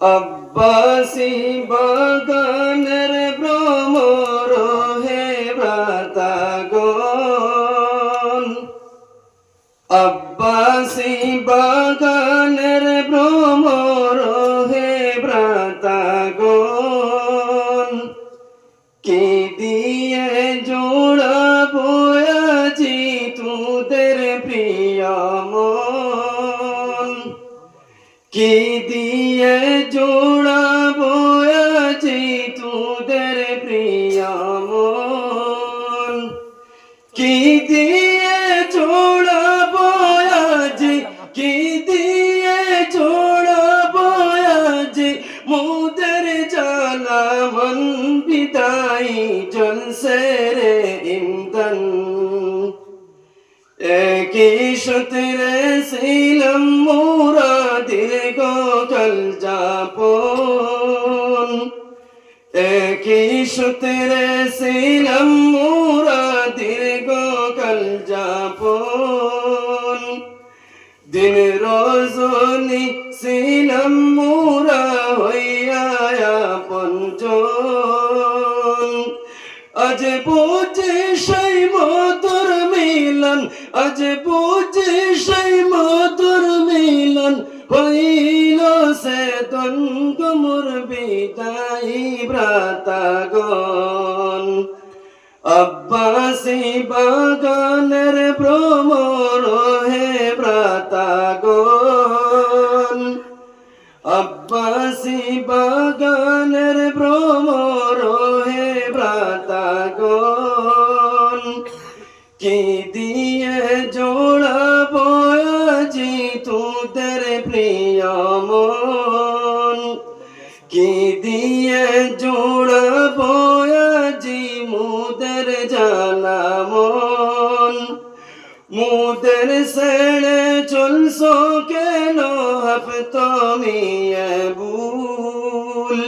আব্বাসী বাগানের ভ্রমর হে ভ্রাতাগণ, আব্বাসী বাগানের ভ্রমর হে ভ্রাতাগণ, কি দিয়ে জোড়াবো আজি তোদের প্রিয় মন, কি দিয়ে জোড়াবো আজি তোদের প্রিয় মন, কি দিয়ে জোড়াবো আজি, কি দিয়ে জোড়াবো আজি মোদের জ্বালা মন বিদায় জলসে রে ইন্ধন। একই সূত্রে ছিলাম মোরা দীর্ঘকাল যাপন, একই সূত্রে ছিলাম মোরা দীর্ঘকাল যাপন, দিন রজনী ছিলাম মোরা হইয়া আপনজন। আজ বুঝি সেই মধুর মিলন, আজ বুঝি সেই মধুর মিলন, হইল সে তঙ্গ মোর বিদায় ভ্রাতাগণ। আব্বাসী বাগানের ভ্রমর হে ভ্রাতাগণ, আব্বাসী বাগানের ভ্রমর হে ভ্রাতাগণ, কি দিয়ে জোড়াবো আজি তোদের প্রিয় মন, কি দিয়ে জোড়াবো আজি মোদের জ্বালা মন। মোদের ছেড়ে চলছো কেন হাফতমি বুল,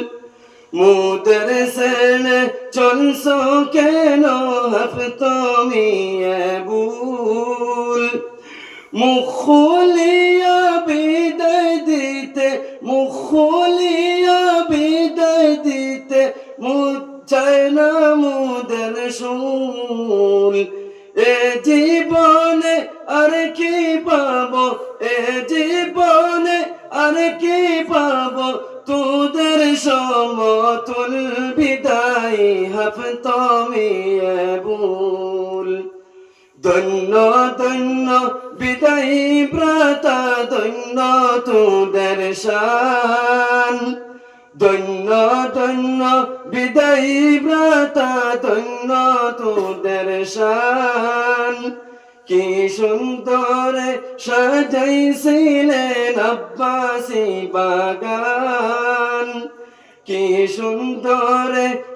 মোদের ছেড়ে চলছো কেন হাফতমি বুল। মুখ খুলিয়া বিদায় দিতে, মুখ খুলিয়া বিদায় দিতে চায় না মোদের শুল। এ জীবনে আর কি পাবো, এ জীবনে আর কি পাবো তোদের সমতুল বিদায় হাফতমি বুল। ধন্য ধন্য বিদায় ভ্রাতা, ধন্য তোদের শান, ধন্য ধন্য বিদায় ভ্রাতা, ধন্য তোদের শান। কি সুন্দর সাজাইছিলেন আব্বাসী বাগান, কি সুন্দর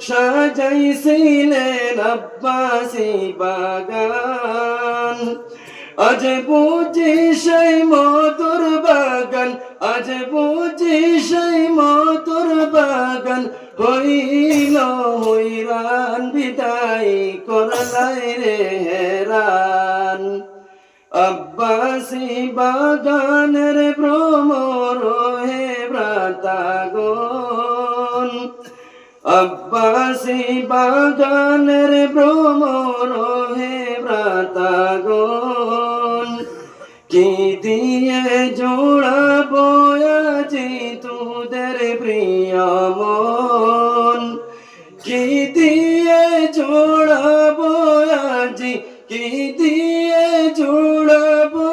সাজাইছিলেন আব্বাসী বাগান। আজ বুঝি সেই মধুর বাগান, আজ বুঝি সেই মধুর বাগান, হইল হইরান বিদায় করলাই রে হেরান। আব্বাসী বাগানের ভ্রমর হে ভ্রাতাগণ, আব্বাসী বাগানের ভ্রমর হে ভ্রাতাগণ, কি দিয়ে জোড়াবো আজি তোদের প্রিয় মন, কি দিয়ে জোড়াবো আজি, কি দিয়ে জোড়াবো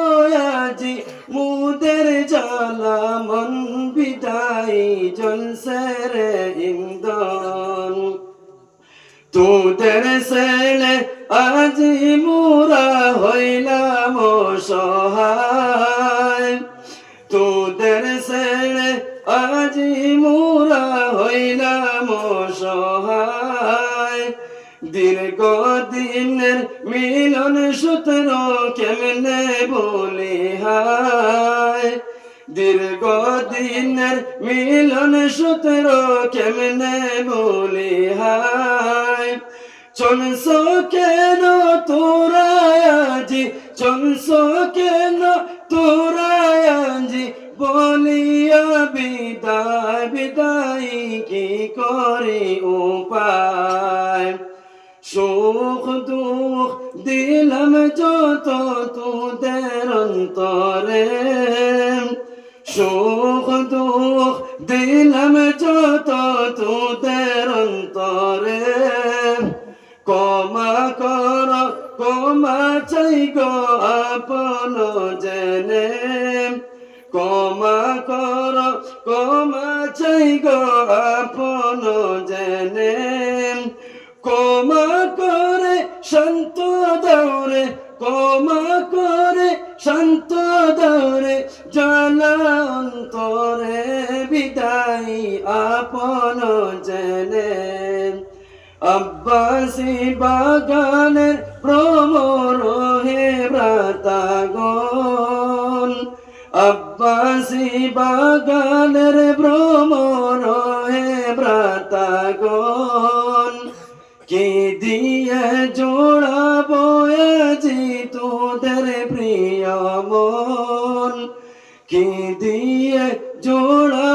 আজি মোদের জ্বালা মন বিদায় জলসে রে ইন্ধন। তোদের ছেড়ে আজি মোরা হইলাম অসহায়, তোদের ছেড়ে আজি মোরা হইলাম অসহায়। দীর্ঘদিনের মিলন সূত্র কেমনে বলি হায়, দীর্ঘদিনের মিলন সূত্র কেমনে বলি হায়। চলছো কেন তোরা আজি, চলছো কেন তোরা আজি বলিয়া বিদায় করি উপায় সুখ দুঃখ দিলাম যত তোদের অন্তরে সুখ দুঃখ দিলাম যত তোদের অন্তরে ক্ষমা কর ক্ষমা চাই গো আপন জেনে ক্ষমা কর ক্ষমা চাই গো আপন জেনে ক্ষমা করে শান্ত দৌড়ে ক্ষমা করে শান্ত দৌড়ে জ্বালা অন্তরে বিদায় আপন জেনে আব্বাসী বাগানের ভ্রমর হে ভ্রাতাগণ আব্বাসী বাগানের ভ্রমর হে ভ্রাতাগণ কি দিয়ে জোড়াবো আজি তোদের প্রিয় মন কি দিয়ে জোড়া